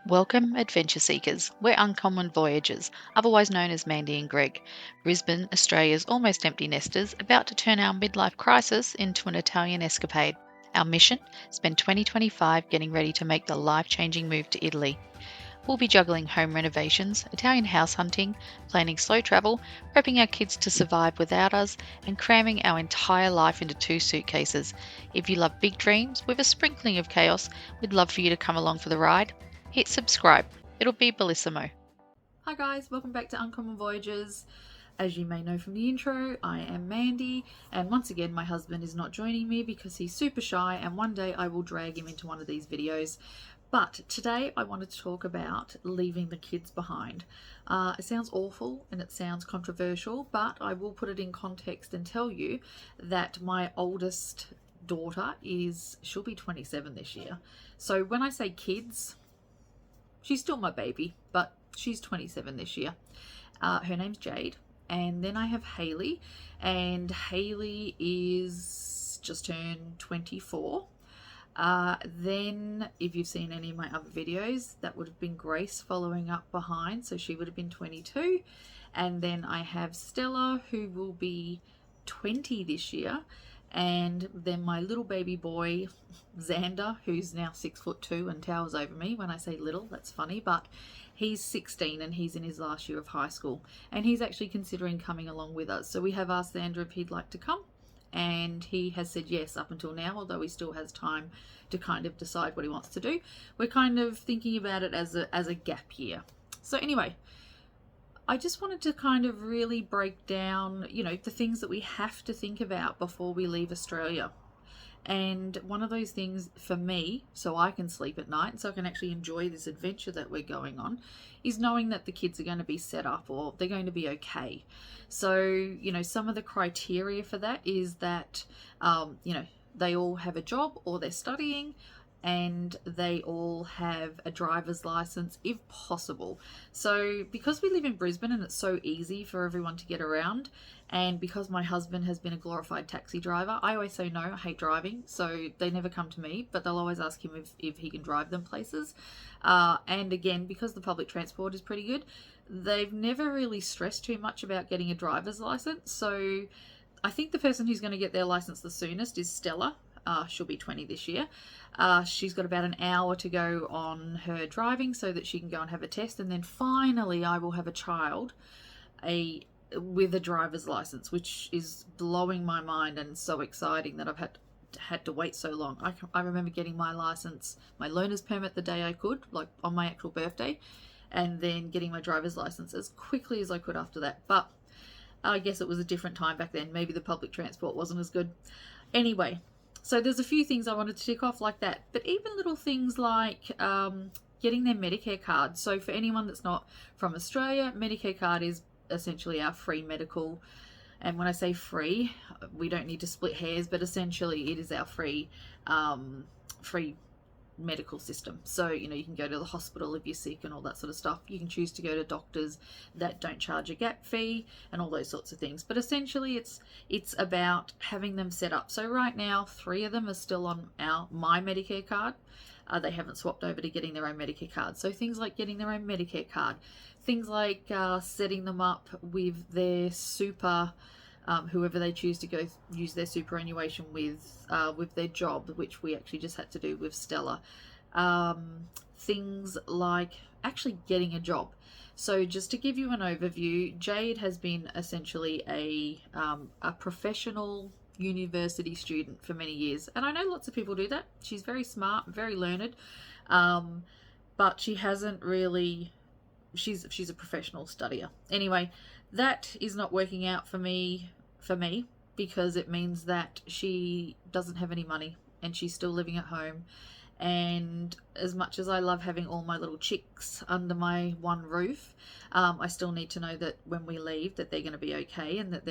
Welcome, adventure seekers. We're uncommon voyagers, otherwise known as Mandy and Greg, Brisbane, Australia's almost empty nesters, about to turn our midlife crisis into an Italian escapade. Our mission? Spend 2025 getting ready to make the life-changing move to Italy. We'll be juggling home renovations, Italian house hunting, planning slow travel, prepping our kids to survive without us, and cramming our entire life into 2 suitcases. If you love big dreams with a sprinkling of chaos, we'd love for you to come along for the ride. Hit subscribe. It'll be bellissimo. Hi guys, welcome back to Uncommon Voyagers. As you may know from the intro, I am Mandy, and once again my husband is not joining me because he's super shy, and one day I will drag him into one of these videos. But today I wanted to talk about leaving the kids behind. It sounds awful and it sounds controversial, but I will put it in context and tell you that my oldest daughter she'll be 27 this year. So when I say kids, she's still my baby, but she's 27 this year. Her name's Jade. And then I have Haley. And Haley is just turned 24. Then, if you've seen any of my other videos, that would have been Grace following up behind. So she would have been 22. And then I have Stella, who will be 20 this year. And then my little baby boy, Xander, who's now 6'2" and towers over me. When I say little, that's funny, but he's 16 and he's in his last year of high school. And he's actually considering coming along with us. So we have asked Xander if he'd like to come. And he has said yes up until now, although he still has time to kind of decide what he wants to do. We're kind of thinking about it as a gap year. So anyway, I just wanted to kind of really break down, the things that we have to think about before we leave Australia. And one of those things for me, so I can sleep at night and so I can actually enjoy this adventure that we're going on, is knowing that the kids are going to be set up or they're going to be okay. So, some of the criteria for that is that, they all have a job or they're studying, and they all have a driver's license if possible. So because we live in Brisbane and it's so easy for everyone to get around, and because my husband has been a glorified taxi driver, I always say no, I hate driving, so they never come to me, but they'll always ask him if he can drive them places. And again, because the public transport is pretty good, they've never really stressed too much about getting a driver's license. So I think the person who's going to get their license the soonest is Stella. She'll be 20 this year. She's got about an hour to go on her driving so that she can go and have a test, and then finally I will have a child with a driver's license, which is blowing my mind and so exciting that I've had to wait so long. I remember getting my license, my learner's permit, the day I could, like on my actual birthday, and then getting my driver's license as quickly as I could after that. But I guess it was a different time back then. Maybe the public transport wasn't as good. Anyway, so there's a few things I wanted to tick off like that. But even little things like getting their Medicare card. So for anyone that's not from Australia, Medicare card is essentially our free medical. And when I say free, we don't need to split hairs, but essentially it is our free medical system. So, you can go to the hospital if you're sick and all that sort of stuff. You can choose to go to doctors that don't charge a gap fee and all those sorts of things. But essentially it's about having them set up. So right now, 3 of them are still on my Medicare card. They haven't swapped over to getting their own Medicare card. So things like getting their own Medicare card, things like setting them up with their super, whoever they choose to go use their superannuation with their job, which we actually just had to do with Stella. Things like actually getting a job. So just to give you an overview, Jade has been essentially a professional university student for many years, and I know lots of people do that. She's very smart, very learned, but she hasn't really. She's a professional studier. Anyway, that is not working out for me because it means that she doesn't have any money and she's still living at home. And as much as I love having all my little chicks under my one roof, I still need to know that when we leave that they're going to be okay, and that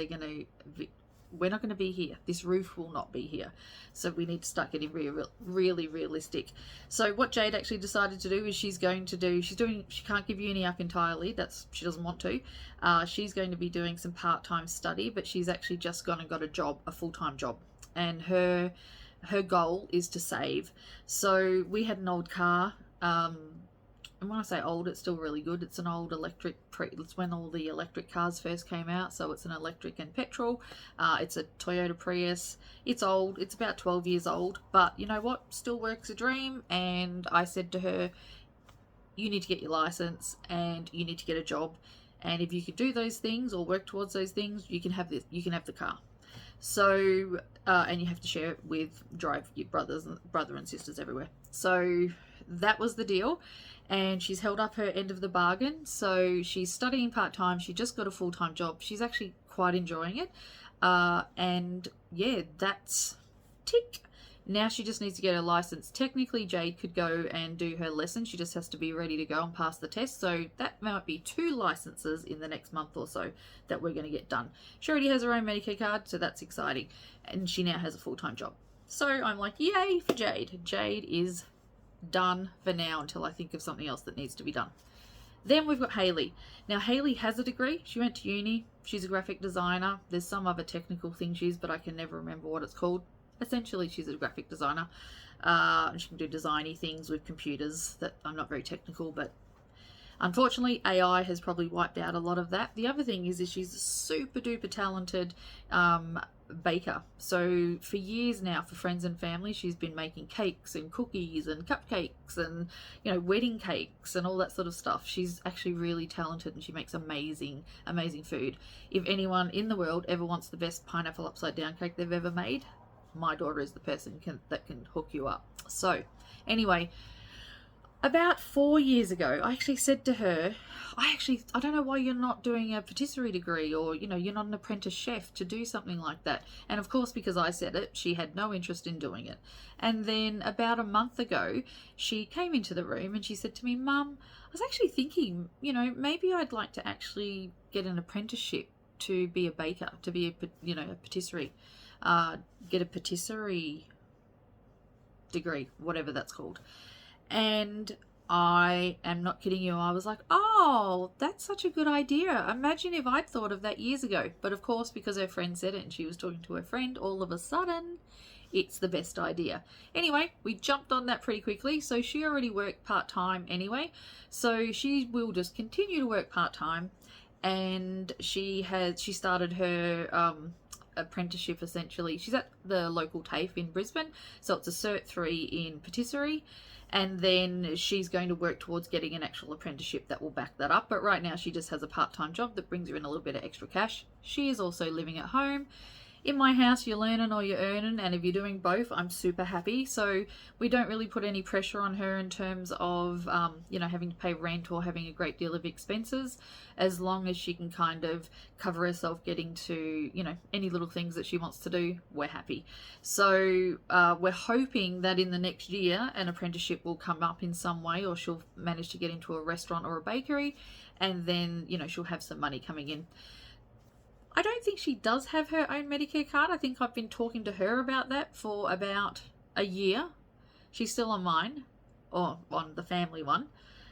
we're not going to be here. This roof will not be here. So we need to start getting really realistic. So what Jade actually decided to do is she can't give uni up entirely. She doesn't want to. She's going to be doing some part-time study, but she's actually just gone and got a job, a full-time job. And her goal is to save. So we had an old car and when I say old, it's still really good. It's an old electric, it's when all the electric cars first came out, so it's an electric and petrol. It's a Toyota Prius. It's old, it's about 12 years old, but you know what, still works a dream. And I said to her, you need to get your license and you need to get a job, and if you can do those things or work towards those things, you can have this, you can have the car. So and you have to share it with, drive your brother and sisters everywhere. So that was the deal, and she's held up her end of the bargain. So she's studying part-time, she just got a full-time job, she's actually quite enjoying it, and yeah, that's tick. Now she just needs to get her license. Technically, Jade could go and do her lesson. She just has to be ready to go and pass the test. So that might be 2 licenses in the next month or so that we're going to get done. She already has her own Medicare card, so that's exciting. And she now has a full-time job. So I'm like, yay for Jade. Jade is done for now until I think of something else that needs to be done. Then we've got Hayley. Now, Hayley has a degree. She went to uni. She's a graphic designer. There's some other technical thing she is, but I can never remember what it's called. Essentially, she's a graphic designer. She can do designy things with computers that I'm not very technical, but unfortunately AI has probably wiped out a lot of that. The other thing is she's a super duper talented baker. So for years now, for friends and family, she's been making cakes and cookies and cupcakes and, you know, wedding cakes and all that sort of stuff. She's actually really talented and she makes amazing food. If anyone in the world ever wants the best pineapple upside down cake they've ever made, my daughter is the person that can hook you up. So anyway, about 4 years ago, I actually said to her, I don't know why you're not doing a patisserie degree, or, you know, you're not an apprentice chef to do something like that. And of course, because I said it, she had no interest in doing it. And then about a month ago, she came into the room and she said to me, Mum, I was actually thinking, you know, maybe I'd like to actually get an apprenticeship to be a baker, to be a patisserie. Get a patisserie degree, whatever that's called. And I am not kidding you, I was like, oh, that's such a good idea. Imagine if I'd thought of that years ago. But of course, because her friend said it and she was talking to her friend, all of a sudden it's the best idea. Anyway, we jumped on that pretty quickly. So she already worked part-time anyway, so she will just continue to work part-time. And she started her apprenticeship. Essentially, she's at the local TAFE in Brisbane, so it's a Cert 3 in patisserie, and then she's going to work towards getting an actual apprenticeship that will back that up. But right now she just has a part-time job that brings her in a little bit of extra cash. She is also living at home. In my house, you're learning or you're earning, and if you're doing both, I'm super happy. So we don't really put any pressure on her in terms of, you know, having to pay rent or having a great deal of expenses, as long as she can kind of cover herself getting to, you know, any little things that she wants to do, we're happy. So we're hoping that in the next year, an apprenticeship will come up in some way, or she'll manage to get into a restaurant or a bakery, and then, you know, she'll have some money coming in. I don't think she does have her own Medicare card. I think I've been talking to her about that for about a year. She's still on mine, or on the family one.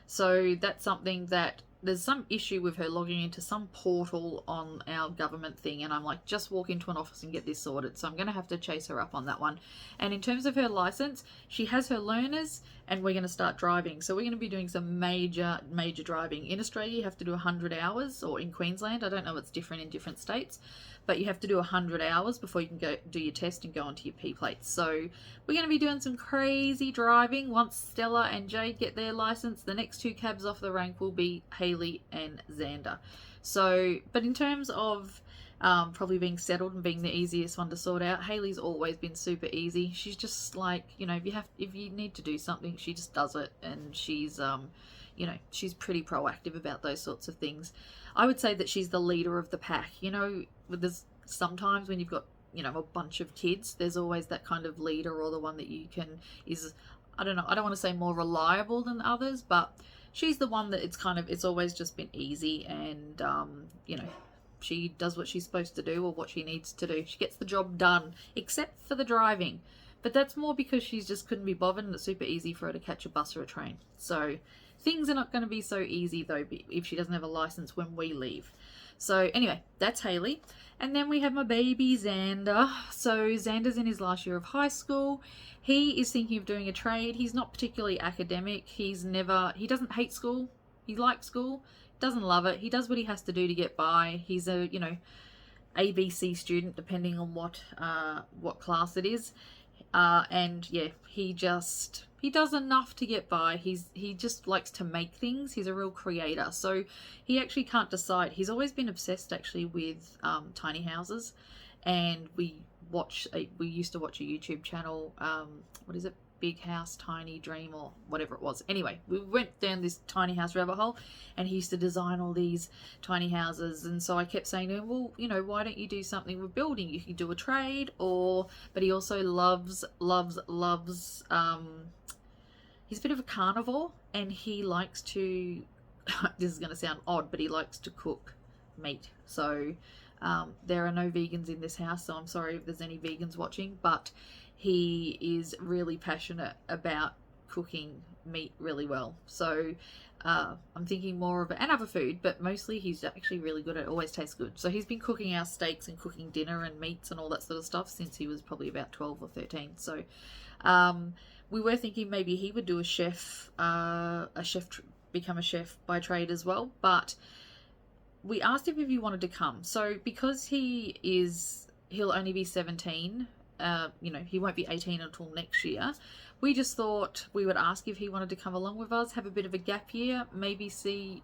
So that's something that there's some issue with her logging into some portal on our government thing, and I'm like, just walk into an office and get this sorted. So I'm going to have to chase her up on that one. And in terms of her license, she has her learners, and we're going to start driving. So we're going to be doing some major driving. In Australia, you have to do 100 hours, or in Queensland, I don't know, it's different in different states, but you have to do 100 hours before you can go do your test and go onto your P plates. So we're going to be doing some crazy driving. Once Stella and Jade get their license, the next 2 cabs off the rank will be Hayley and Xander. So, but in terms of probably being settled and being the easiest one to sort out, Hayley's always been super easy. She's just like, you know, if you need to do something, she just does it, and she's you know, she's pretty proactive about those sorts of things. I would say that she's the leader of the pack. You know, there's sometimes when you've got, you know, a bunch of kids, there's always that kind of leader, or the one that you can is, I don't know, I don't want to say more reliable than others, but she's the one that it's always just been easy, and you know, she does what she's supposed to do, or what she needs to do. She gets the job done, except for the driving. But that's more because she's just couldn't be bothered, and it's super easy for her to catch a bus or a train. So things are not going to be so easy though if she doesn't have a license when we leave. So anyway, that's Haley. And then we have my baby Xander. So Xander's in his last year of high school. He is thinking of doing a trade. He's not particularly academic. He doesn't hate school. He likes school. Doesn't love it. He does what he has to do to get by. He's a, ABC student, depending on what class it is. And yeah, he does enough to get by. He just likes to make things. He's a real creator. So he actually can't decide. He's always been obsessed actually with tiny houses, and we used to watch a YouTube channel. What is it? Big House, Tiny Dream, or whatever it was. Anyway, we went down this tiny house rabbit hole, and he used to design all these tiny houses. And so I kept saying to him, well, why don't you do something with building? You could do a trade, but he also loves, he's a bit of a carnivore, and he likes to, this is going to sound odd, but he likes to cook meat. So there are no vegans in this house, so I'm sorry if there's any vegans watching, but he is really passionate about cooking meat really well. So I'm thinking more of it, and other food, but mostly he's actually really good at it. Always tastes good. So he's been cooking our steaks and cooking dinner and meats and all that sort of stuff since he was probably about 12 or 13. So we were thinking maybe he would do become a chef by trade as well, but we asked him if he wanted to come. So because he'll only be 17, he won't be 18 until next year. We just thought we would ask if he wanted to come along with us, have a bit of a gap year, maybe see,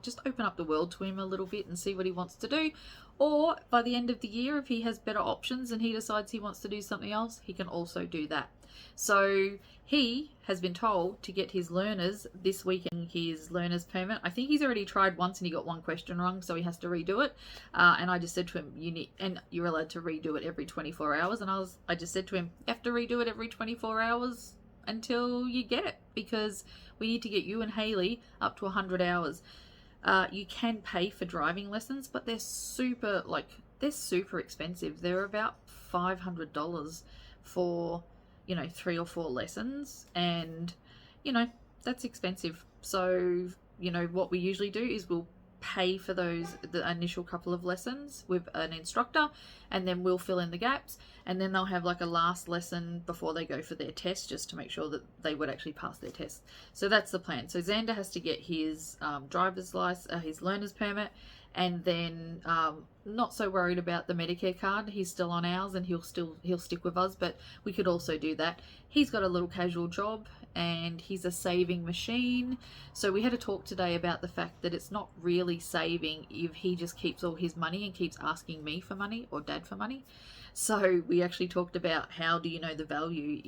just open up the world to him a little bit and see what he wants to do. Or by the end of the year, if he has better options and he decides he wants to do something else, he can also do that. So he has been told to get his learners this weekend, his learner's permit. I think he's already tried once and he got one question wrong, so he has to redo it. And I just said to him, you're allowed to redo it every 24 hours. And I just said to him, you have to redo it every 24 hours until you get it, because we need to get you and Haley up to 100 hours. You can pay for driving lessons, but they're super expensive. They're about $500 for 3 or 4 lessons, and that's expensive. So what we usually do is we'll pay for the initial couple of lessons with an instructor, and then we'll fill in the gaps, and then they'll have a last lesson before they go for their test, just to make sure that they would actually pass their test. So that's the plan. So Xander has to get his driver's license, his learner's permit, and then not so worried about the Medicare card. He's still on ours, and he'll stick with us, but we could also do that. He's got a little casual job, and he's a saving machine. So we had a talk today about the fact that it's not really saving if he just keeps all his money and keeps asking me for money or dad for money. So we actually talked about, how do you know the value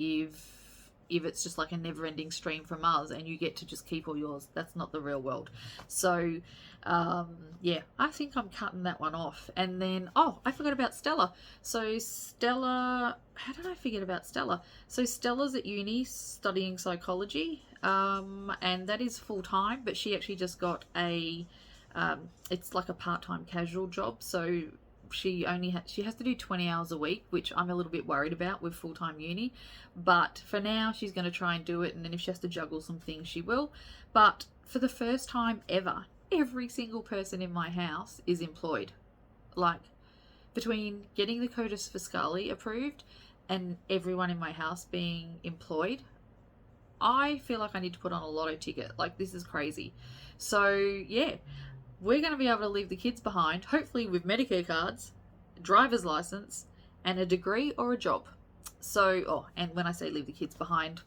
if it's just a never-ending stream from us and you get to just keep all yours? That's not the real world. So yeah, I think I'm cutting that one off. And then I forgot about Stella. So Stella, how did I forget about Stella? So Stella's at uni studying psychology, and that is full-time, but she actually just got it's like a part-time casual job. So she has to do 20 hours a week, which I'm a little bit worried about with full-time uni, but for now she's going to try and do it, and then if she has to juggle some things, she will. But for the first time ever, every single person in my house is employed. Between getting the CODIS fiscale approved and everyone in my house being employed, I feel like I need to put on a lotto ticket. This is crazy. So yeah, we're going to be able to leave the kids behind, hopefully with Medicare cards, driver's license, and a degree or a job. So, and when I say leave the kids behind,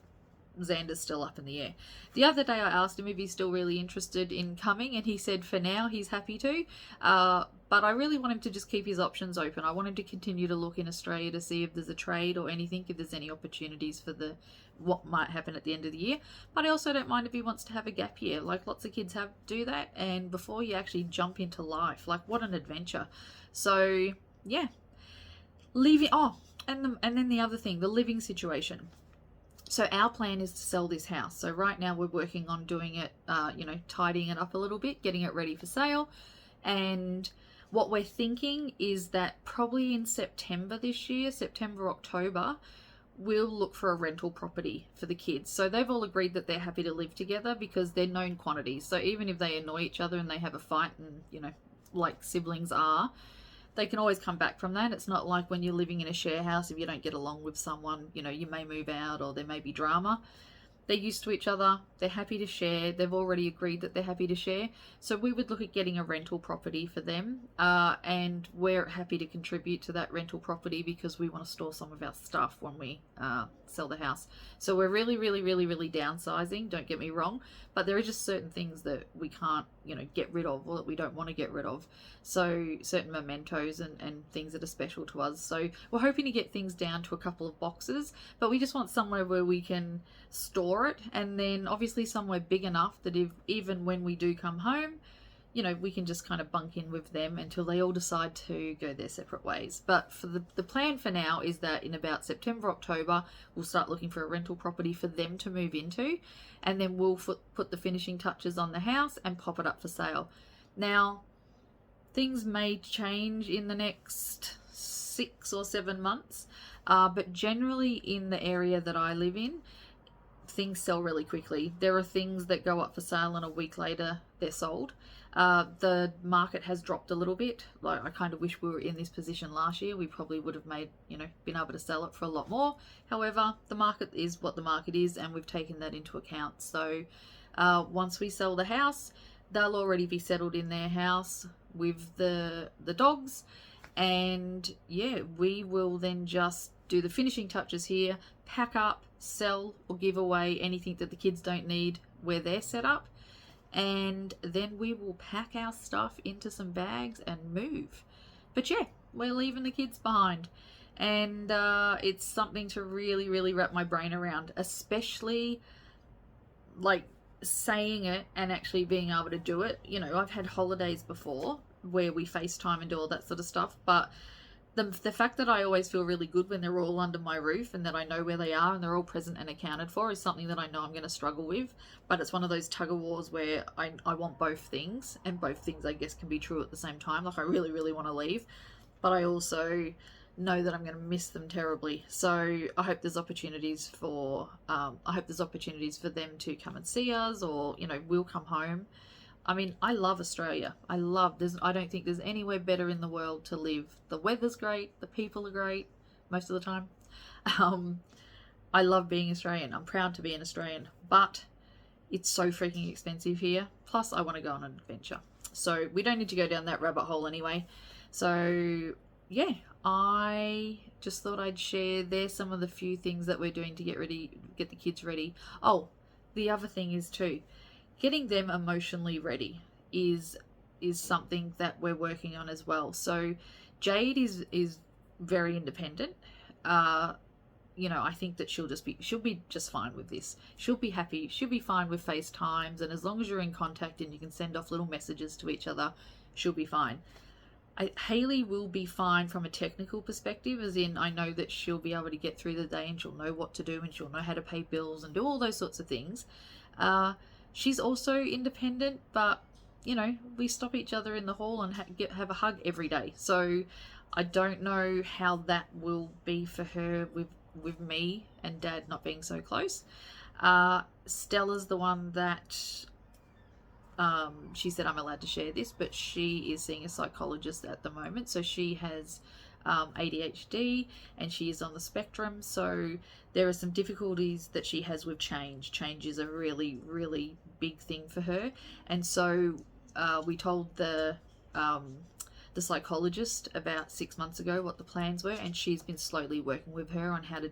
Xander's still up in the air. The other day I asked him if he's still really interested in coming, and he said for now he's happy to. But I really want him to just keep his options open. I want him to continue to look in Australia to see if there's a trade or anything, if there's any opportunities for what might happen at the end of the year. But I also don't mind if he wants to have a gap year. Lots of kids do that, and before you actually jump into life, what an adventure. So yeah, leaving. And then the other thing, the living situation. So our plan is to sell this house. So right now we're working on doing it, tidying it up a little bit, getting it ready for sale. And what we're thinking is that probably in September this year, September, October, we'll look for a rental property for the kids. So they've all agreed that they're happy to live together because they're known quantities. So even if they annoy each other and they have a fight, and like siblings are, they can always come back from that. It's not like when you're living in a share house, if you don't get along with someone, you may move out or there may be drama. They're used to each other. They're happy to share. They've already agreed that they're happy to share. So we would look at getting a rental property for them. And we're happy to contribute to that rental property because we want to store some of our stuff when we sell the house. So we're really, really, really, really downsizing. Don't get me wrong. But there are just certain things that we can't, get rid of, or that we don't want to get rid of. So certain mementos and things that are special to us. So we're hoping to get things down to a couple of boxes, but we just want somewhere where we can store it, and then obviously somewhere big enough that even when we do come home, we can just kind of bunk in with them until they all decide to go their separate ways. But for the plan for now is that in about September, October, we'll start looking for a rental property for them to move into, and then we'll put the finishing touches on the house and pop it up for sale. Now, things may change in the next 6 or 7 months, but generally in the area that I live in, things sell really quickly. There are things that go up for sale and a week later they're sold. The market has dropped a little bit. Like, I kind of wish we were in this position last year. We probably would have been able to sell it for a lot more. However, the market is what the market is, and we've taken that into account. So once we sell the house, they'll already be settled in their house with the dogs, and yeah, we will then just do the finishing touches here, pack up, sell or give away anything that the kids don't need where they're set up, and then we will pack our stuff into some bags and move. But yeah, we're leaving the kids behind, and it's something to really, really wrap my brain around, especially like saying it and actually being able to do it. I've had holidays before where we FaceTime and do all that sort of stuff, but the fact that I always feel really good when they're all under my roof and that I know where they are and they're all present and accounted for is something that I know I'm going to struggle with. But it's one of those tug of wars where I want both things, and both things I guess can be true at the same time. Like, I really, really want to leave, but I also know that I'm going to miss them terribly. So I hope there's opportunities for them to come and see us, or we'll come home. I mean, I love Australia. I don't think there's anywhere better in the world to live. The weather's great. The people are great most of the time. I love being Australian. I'm proud to be an Australian. But it's so freaking expensive here. Plus, I want to go on an adventure. So we don't need to go down that rabbit hole anyway. So, yeah, I just thought I'd share. There's some of the few things that we're doing to get the kids ready. Oh, the other thing is too, getting them emotionally ready is something that we're working on as well. So Jade is very independent. I think that she'll be just fine with this. She'll be happy. She'll be fine with FaceTimes, and as long as you're in contact and you can send off little messages to each other, she'll be fine. Haley will be fine from a technical perspective, as in I know that she'll be able to get through the day and she'll know what to do and she'll know how to pay bills and do all those sorts of things. She's also independent, but we stop each other in the hall and have a hug every day. So I don't know how that will be for her with me and Dad not being so close. Stella's the one that she said I'm allowed to share this, but she is seeing a psychologist at the moment. So she has ADHD and she is on the spectrum. So there are some difficulties that she has with change. Change is a really, really big thing for her. And so we told the psychologist about 6 months ago what the plans were, and she's been slowly working with her on how to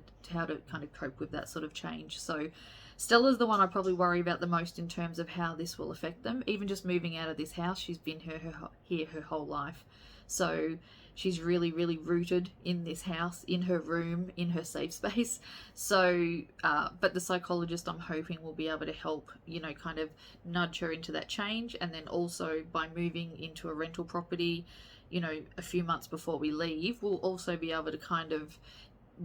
kind of cope with that sort of change. So Stella's the one I probably worry about the most in terms of how this will affect them. Even just moving out of this house, she's been here her whole life. So she's really, really rooted in this house, in her room, in her safe space. So, but the psychologist, I'm hoping, will be able to help, kind of nudge her into that change. And then also by moving into a rental property, a few months before we leave, we'll also be able to kind of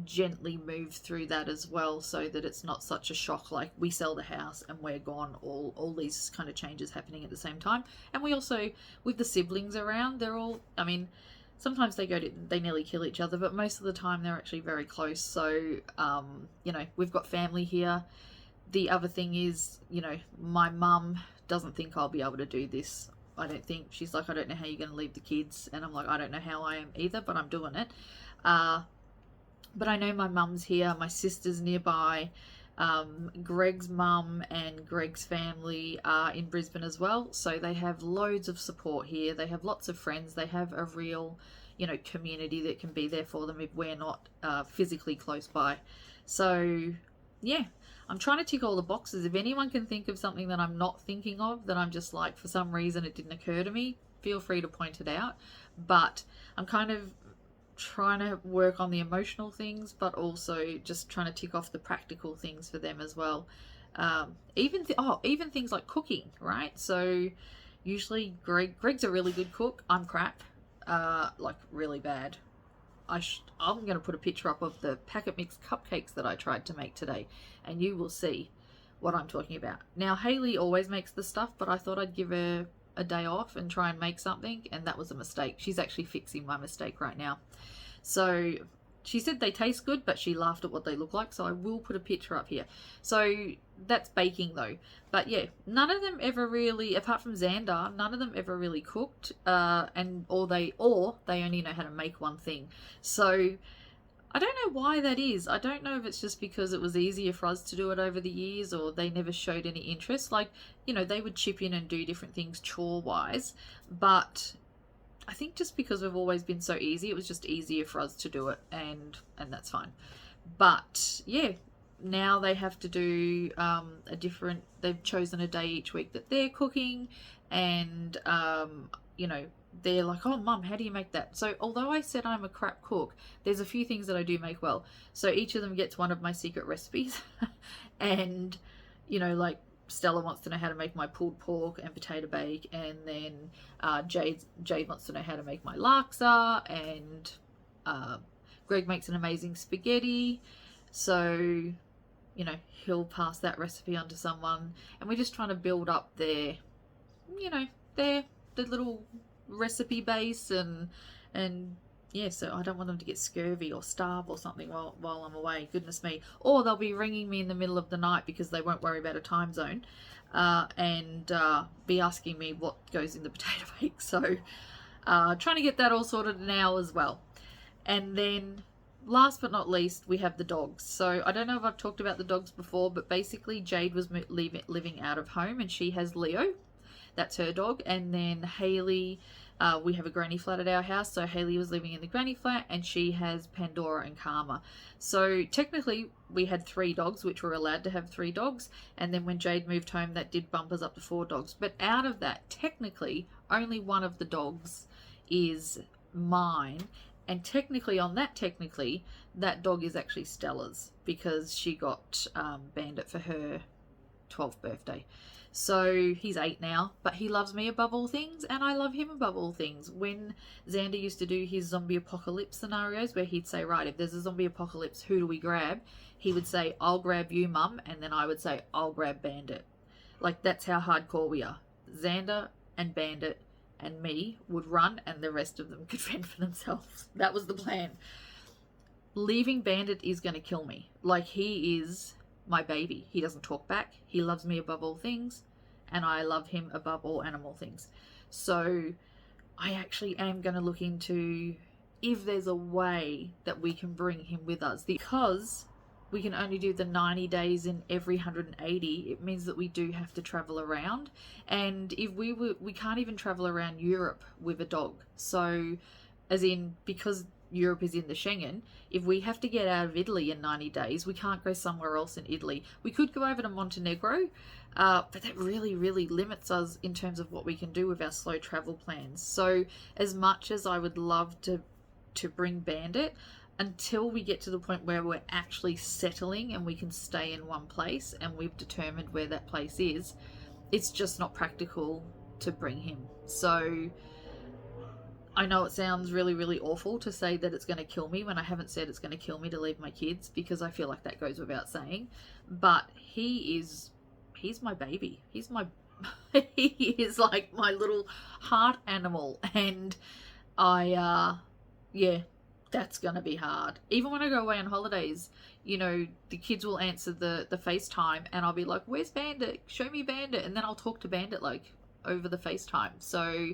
gently move through that as well, so that it's not such a shock, like we sell the house and we're gone, all these kind of changes happening at the same time. And we also, with the siblings around, they're all, sometimes they nearly kill each other, but most of the time they're actually very close. So, we've got family here. The other thing is, my mum doesn't think I'll be able to do this. I don't think. She's like, I don't know how you're going to leave the kids. And I'm like, I don't know how I am either, but I'm doing it. But I know my mum's here, my sister's nearby. Greg's mum and Greg's family are in Brisbane as well. So they have loads of support here. They have lots of friends. They have a real, community that can be there for them if we're not physically close by. So, yeah, I'm trying to tick all the boxes. If anyone can think of something that I'm not thinking of, that I'm just like, for some reason it didn't occur to me, feel free to point it out. But I'm kind of trying to work on the emotional things, but also just trying to tick off the practical things for them as well. Even things like cooking, right? So usually Greg's a really good cook. I'm crap, like really bad. I'm going to put a picture up of the packet mix cupcakes that I tried to make today, and you will see what I'm talking about. Now, Haley always makes the stuff, but I thought I'd give her a day off and try and make something, and that was a mistake. She's actually fixing my mistake right now. So she said they taste good, but she laughed at what they look like, so I will put a picture up here. So that's baking though. But yeah, none of them ever really, apart from Xander, none of them ever really cooked, or they only know how to make one thing. So I don't know why that is. I don't know if it's just because it was easier for us to do it over the years, or they never showed any interest. Like, they would chip in and do different things chore-wise, but I think just because we've always been so easy, it was just easier for us to do it, and that's fine. But yeah, now they have to do they've chosen a day each week that they're cooking, and they're like, oh mum, how do you make that? So although I said I'm a crap cook, there's a few things that I do make well. So each of them gets one of my secret recipes and like Stella wants to know how to make my pulled pork and potato bake, and then Jade wants to know how to make my laksa, and Greg makes an amazing spaghetti. So he'll pass that recipe on to someone, and we're just trying to build up their the little recipe base, and yeah, so I don't want them to get scurvy or starve or something while I'm away. Goodness me. Or they'll be ringing me in the middle of the night because they won't worry about a time zone, and be asking me what goes in the potato bake. So trying to get that all sorted now as well. And then last but not least, we have the dogs. So I don't know if I've talked about the dogs before, but basically Jade was living out of home, and she has Leo. That's her dog. And then Haley, we have a granny flat at our house, so Haley was living in the granny flat, and she has Pandora and Karma. So technically we had 3 dogs, which were allowed to have 3 dogs, and then when Jade moved home, that did bump us up to 4 dogs. But out of that, technically only one of the dogs is mine, and technically that dog is actually Stella's, because she got Bandit for her 12th birthday. So he's 8 now, but he loves me above all things, and I love him above all things. When Xander used to do his zombie apocalypse scenarios, where he'd say, right, if there's a zombie apocalypse, who do we grab? He would say, I'll grab you, mum, and then I would say, I'll grab Bandit. Like, that's how hardcore we are. Xander and Bandit and me would run, and the rest of them could fend for themselves. That was the plan. Leaving Bandit is going to kill me. Like, he is my baby. He doesn't talk back. He loves me above all things, and I love him above all animal things. So I actually am going to look into if there's a way that we can bring him with us, because we can only do the 90 days in every 180. It means that we do have to travel around, and if we can't even travel around Europe with a dog. So as in, because Europe is in the Schengen, if we have to get out of Italy in 90 days, we can't go somewhere else in Italy. We could go over to Montenegro, but that really, really limits us in terms of what we can do with our slow travel plans. So as much as I would love to bring Bandit, until we get to the point where we're actually settling and we can stay in one place and we've determined where that place is, it's just not practical to bring him. So I know it sounds really, really awful to say that it's going to kill me when I haven't said it's going to kill me to leave my kids, because I feel like that goes without saying. But he's my baby. He is like my little heart animal. And I Yeah, that's gonna be hard. Even when I go away on holidays, the kids will answer the FaceTime and I'll be like, "Where's Bandit? Show me Bandit." And then I'll talk to Bandit like over the FaceTime. So,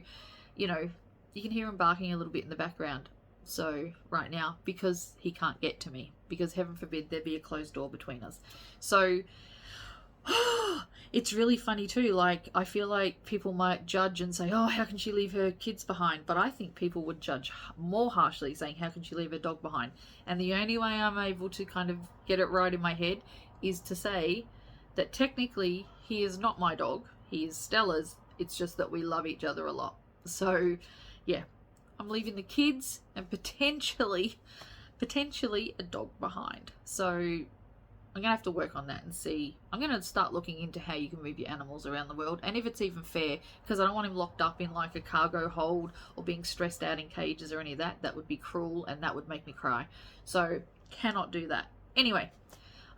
you know, you can hear him barking a little bit in the background. So, right now, because he can't get to me, because heaven forbid there be a closed door between us. So, it's really funny too. Like, I feel like people might judge and say, "Oh, how can she leave her kids behind?" But I think people would judge more harshly, saying, "How can she leave her dog behind?" And the only way I'm able to kind of get it right in my head is to say that technically he is not my dog, he is Stella's. It's just that we love each other a lot. So, yeah, I'm leaving the kids and potentially a dog behind. So I'm going to have to work on that and see. I'm going to start looking into how you can move your animals around the world and if it's even fair, because I don't want him locked up in like a cargo hold or being stressed out in cages or any of that. That would be cruel and that would make me cry. So, cannot do that. Anyway,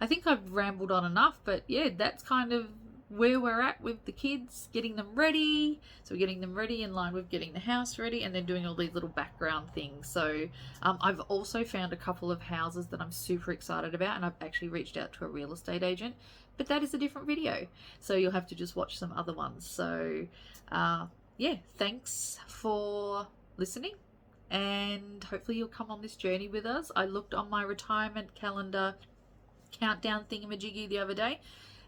I think I've rambled on enough, but yeah, that's kind of where we're at with the kids, getting them ready. So we're getting them ready in line with getting the house ready and then doing all these little background things. So I've also found a couple of houses that I'm super excited about, and I've actually reached out to a real estate agent, but that is a different video. So you'll have to just watch some other ones. So yeah, thanks for listening. And hopefully you'll come on this journey with us. I looked on my retirement calendar countdown thingamajiggy the other day,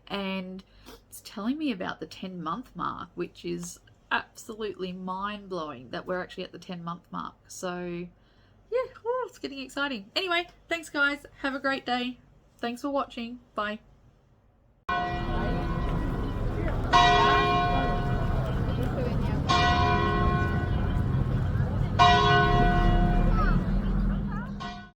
and it's telling me about the 10-month mark, which is absolutely mind-blowing that we're actually at the 10-month mark. So yeah, it's getting exciting. Anyway, thanks guys, have a great day. Thanks for watching. Bye.